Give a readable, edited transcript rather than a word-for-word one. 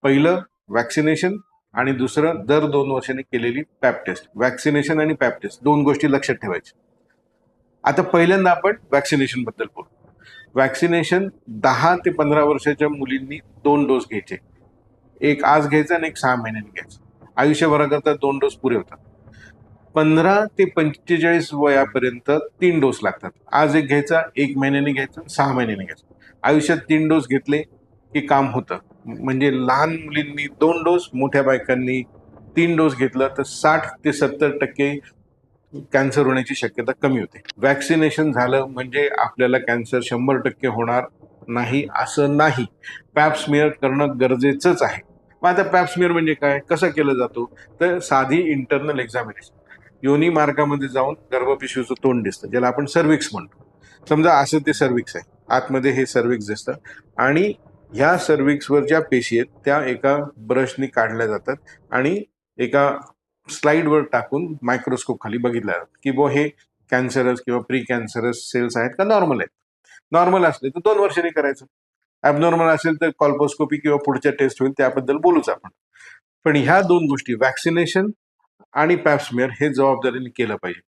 पहिलं वॅक्सिनेशन आणि दुसरं दर 2 वर्षांनी केलेली पॅप टेस्ट. वॅक्सिनेशन आणि पॅप टेस्ट दोन गोष्टी लक्षात ठेवायच्या. आता पहिल्यांदा आपण वॅक्सिनेशन बद्दल बोलू. वॅक्सिनेशन 10 ते 15 वर्षाच्या मुलींनी 2 डोस घ्यायचे. एक आज घ्यायचा आणि एक 6 महिन्यांनी घ्यायचा. आयुष्यभराकरता 2 डोस पुरे होतात. 15 ते 45 वयापर्यंत 3 डोस लागतात. आज एक घ्यायचा, 1 महिन्याने घ्यायचा, 6 महिन्याने घ्यायचा. आयुष्यात 3 डोस घेतले की काम होतं. म्हणजे लहान मुलींनी 2 डोस, मोठ्या बायकांनी 3 डोस घेतलं तर 60 ते 70% कॅन्सर होण्याची शक्यता कमी होते. वॅक्सिनेशन झालं म्हणजे आपल्याला कॅन्सर 100% होणार नाही असं नाही. पॅप स्मिअर करणं गरजेचंच आहे. मग आता पॅप स्मिअर म्हणजे काय, कसं केलं जातो, तर साधी इंटरनल एक्झामिनेशन. योनी मार्गामध्ये जाऊन गर्भपिशवीचं तोंड दिसतं, ज्याला आपण सर्विक्स म्हणतो. समजा असं ते सर्विक्स आहे, आतमध्ये हे सर्विक्स दिसतं आणि ह्या सर्विक्सवर ज्या पेशी आहेत त्या एका ब्रशनी काढल्या जातात आणि एका स्लाइडवर टाकून मायक्रोस्कोप खाली बघितलं जातं की बुवा हे कॅन्सरस किंवा प्री कॅन्सरस सेल्स आहेत का नॉर्मल आहेत. नॉर्मल असले तर 2 वर्षांनी करायचं. ॲबनॉर्मल असेल तर कॉल्पोस्कोपी किंवा पुढच्या टेस्ट होईल, त्याबद्दल बोलूच आपण. पण ह्या 2 गोष्टी वॅक्सिनेशन आणि पॅप स्मिअर हे जबाबदारीने केलं पाहिजे.